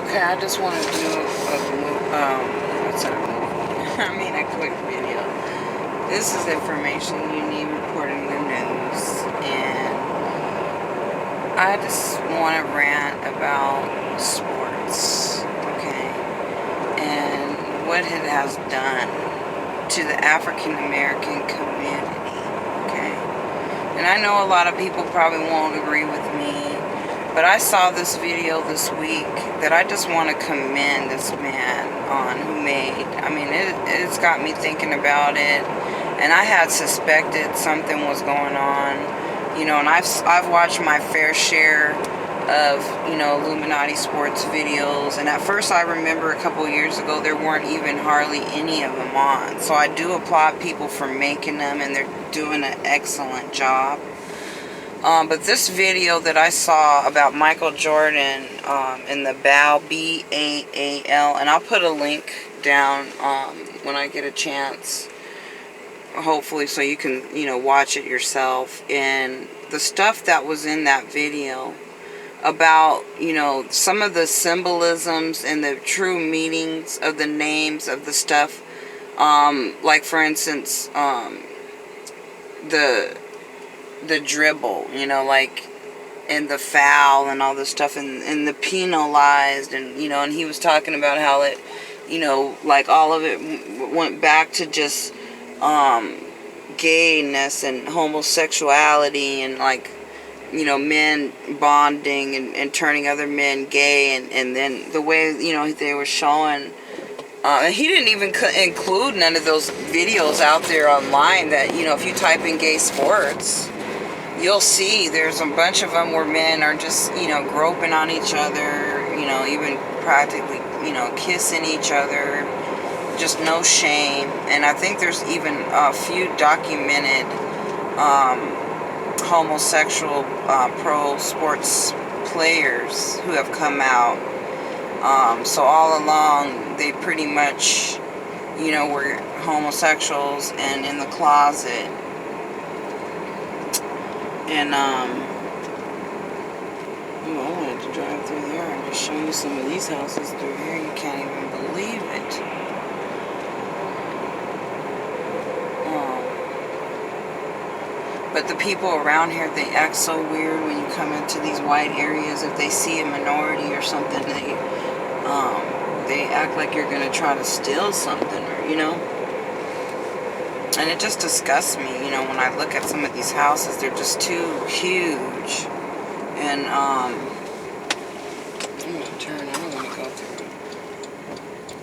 Okay, I just want to do what's that movie? I mean, a quick video. This is information you need reporting the news, and I just want to rant about sports, okay, and what it has done to the African American community, okay. And I know a lot of people probably won't agree with me, but I saw this video this week that I just want to commend this man on who made. I mean, it's got me thinking about it, and I had suspected something was going on, and I've watched my fair share of, Illuminati sports videos, and at first I remember a couple years ago there weren't even hardly any of them on. So I do applaud people for making them, and they're doing an excellent job. But this video that I saw about Michael Jordan in the BAL, BAAL, and I'll put a link down when I get a chance, hopefully, so you can, watch it yourself. And the stuff that was in that video about, some of the symbolisms and the true meanings of the names of the stuff, like, for instance, the dribble, like, and the foul and all this stuff, and the penalized, and, and he was talking about how it, like, all of it went back to just gayness and homosexuality, and, like, men bonding and turning other men gay, and then the way, they were showing, and he didn't even include none of those videos out there online that, if you type in gay sports, you'll see there's a bunch of them where men are just, groping on each other, even practically, kissing each other, just no shame. And I think there's even a few documented homosexual pro sports players who have come out. So all along, they pretty much, were homosexuals and in the closet. And, I wanted to drive through there and just show you some of these houses through here. You can't even believe it. But the people around here, they act so weird when you come into these white areas. If they see a minority or something, they act like you're going to try to steal something, or, And it just disgusts me, when I look at some of these houses. They're just too huge. And, I'm going to turn, I don't want to go through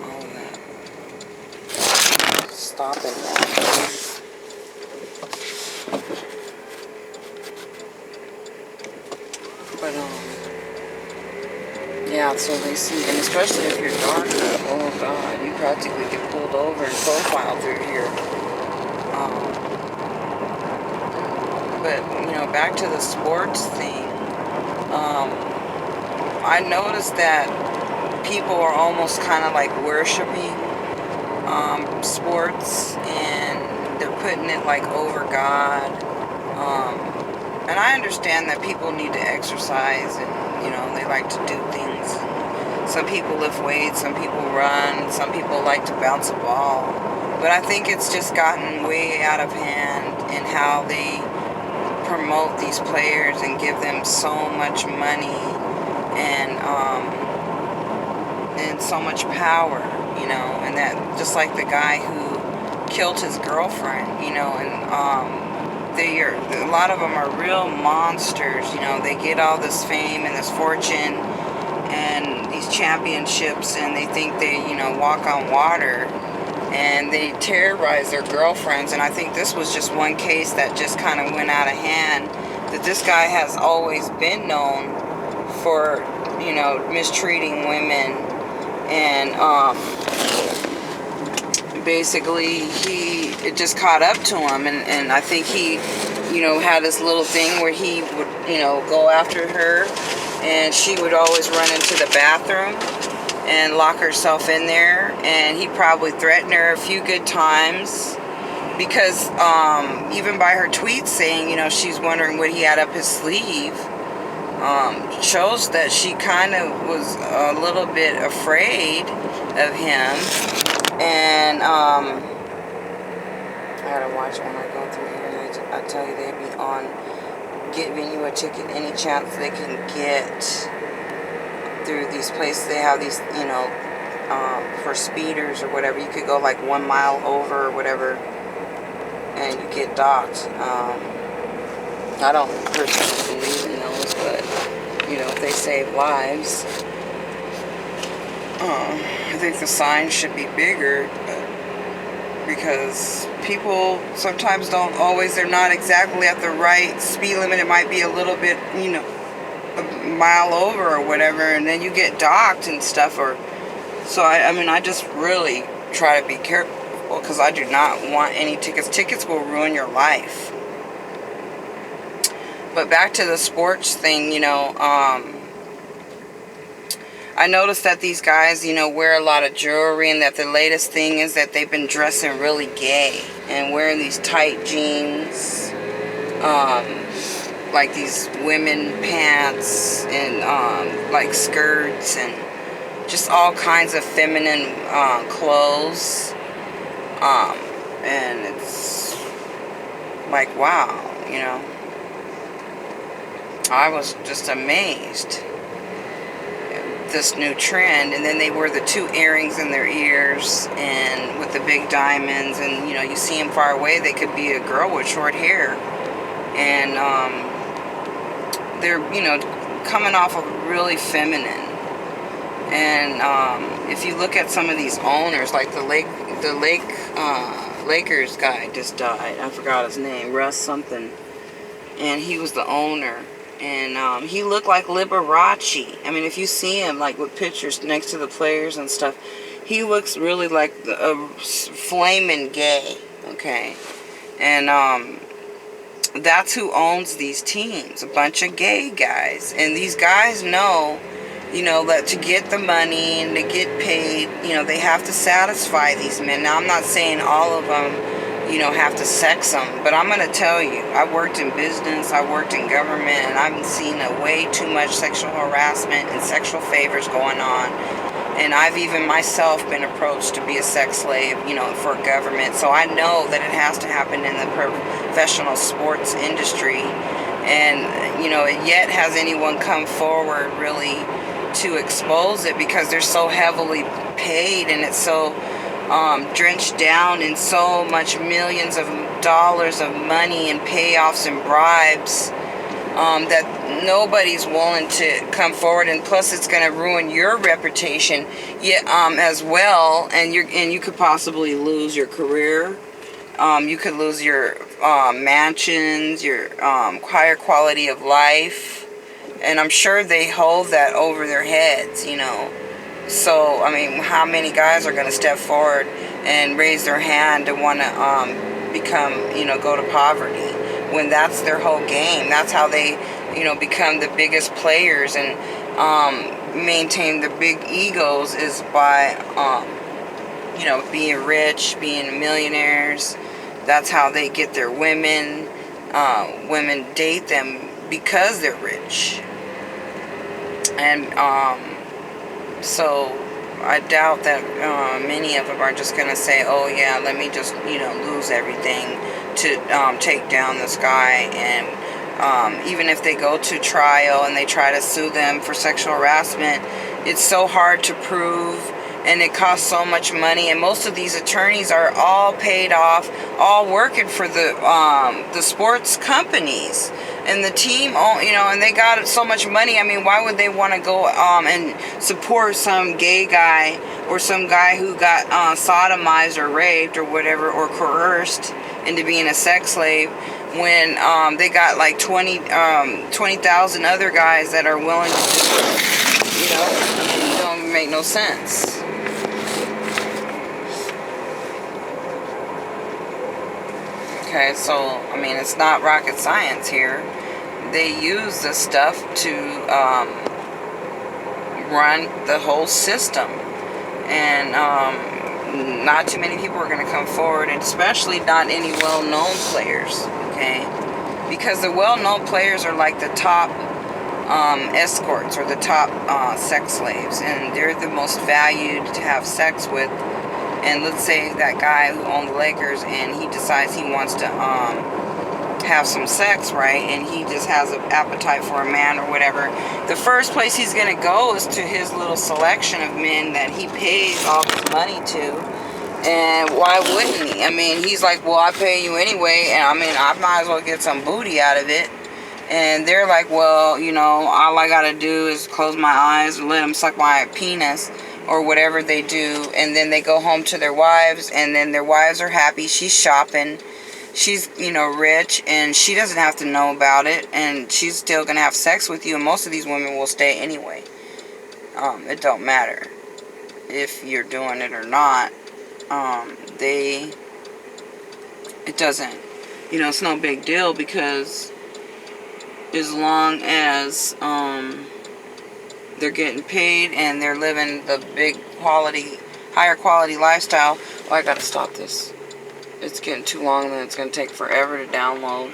all of that. Stop it now. But, yeah, so they see, and especially if you're dark, oh God, you practically get pulled over and profiled through here. But, back to the sports thing, I noticed that people are almost kind of like worshiping sports, and they're putting it like over God. And I understand that people need to exercise, and, they like to do things. Some people lift weights, some people run, some people like to bounce a ball. But I think it's just gotten way out of hand in how they promote these players and give them so much money and so much power, and that just like the guy who killed his girlfriend, and a lot of them are real monsters. They get all this fame and this fortune and these championships, and they think they, walk on water, and they terrorize their girlfriends. And I think this was just one case that just kind of went out of hand, that this guy has always been known for, mistreating women, and basically it just caught up to him, and I think he, had this little thing where he would, go after her, and she would always run into the bathroom and lock herself in there, and he probably threatened her a few good times, because even by her tweets saying, she's wondering what he had up his sleeve, shows that she kind of was a little bit afraid of him. And I gotta watch when I go through here. I tell you, they be on giving you a ticket any chance they can get through these places. They have these, you know, for speeders or whatever. You could go like 1 mile over or whatever, and you get docked. I don't personally believe in those, but you know, if they save lives, I think the sign should be bigger, because people sometimes don't always, they're not exactly at the right speed limit. It might be a little bit, you know, a mile over or whatever, and then you get docked and stuff. Or so I mean, I just really try to be careful, because I do not want any tickets. Tickets will ruin your life. But back to the sports thing, you know, I noticed that these guys, you know, wear a lot of jewelry, and that the latest thing is that they've been dressing really gay and wearing these tight jeans, like these women pants, and like skirts, and just all kinds of feminine clothes, and it's like, wow, you know. I was just amazed at this new trend. And then they wear the 2 earrings in their ears, and with the big diamonds, and you know, you see them far away, they could be a girl with short hair, and they're, you know, coming off of really feminine. And if you look at some of these owners, like the Lakers guy just died. I forgot his name, Russ something, and he was the owner. And he looked like Liberace. I mean, if you see him, like, with pictures next to the players and stuff, he looks really like a flaming gay, okay? And that's who owns these teams, a bunch of gay guys. And these guys know, you know, that to get the money and to get paid, you know, they have to satisfy these men. Now, I'm not saying all of them, you know, have to sex them, but I'm going to tell you, I worked in business, I worked in government, and I've seen a way too much sexual harassment and sexual favors going on. And I've even myself been approached to be a sex slave, you know, for government. So I know that it has to happen in the professional sports industry. And, you know, yet has anyone come forward really to expose it, because they're so heavily paid, and it's so drenched down in so much millions of dollars of money and payoffs and bribes, that nobody's willing to come forward. And plus, it's going to ruin your reputation, as well. And you could possibly lose your career. You could lose your mansions, your higher quality of life, and I'm sure they hold that over their heads, you know. So, I mean, how many guys are going to step forward and raise their hand to want to become, you know, go to poverty, when that's their whole game? That's how they, you know, become the biggest players and maintain the big egos, is by, you know, being rich, being millionaires. That's how they get their women. Women date them because they're rich. And, so I doubt that many of them are just going to say, oh yeah, let me just, you know, lose everything to take down this guy. And even if they go to trial and they try to sue them for sexual harassment, it's so hard to prove, and it costs so much money. And most of these attorneys are all paid off, all working for the sports companies. And the team, you know, and they got so much money. I mean, why would they want to go and support some gay guy, or some guy who got sodomized or raped or whatever, or coerced into being a sex slave, when they got like 20,000 other guys that are willing to do it? You know, it don't make no sense. Okay, so, I mean, it's not rocket science here. They use this stuff to run the whole system. And not too many people are going to come forward, and especially not any well-known players, okay? Because the well-known players are like the top escorts, or the top sex slaves, and they're the most valued to have sex with. And let's say that guy who owned the Lakers, and he decides he wants to have some sex, right? And he just has an appetite for a man or whatever. The first place he's gonna go is to his little selection of men that he pays all this money to. And why wouldn't he? I mean, he's like, well, I pay you anyway, and I mean, I might as well get some booty out of it. And they're like, well, you know, all I gotta do is close my eyes and let him suck my penis, or whatever they do. And then they go home to their wives, and then their wives are happy. She's shopping. She's, you know, rich, and she doesn't have to know about it, and she's still gonna have sex with you. And most of these women will stay anyway. It don't matter if you're doing it or not. It doesn't, you know, it's no big deal, because as long as they're getting paid and they're living the higher quality lifestyle. Oh, I gotta stop this. It's getting too long, then it's gonna take forever to download.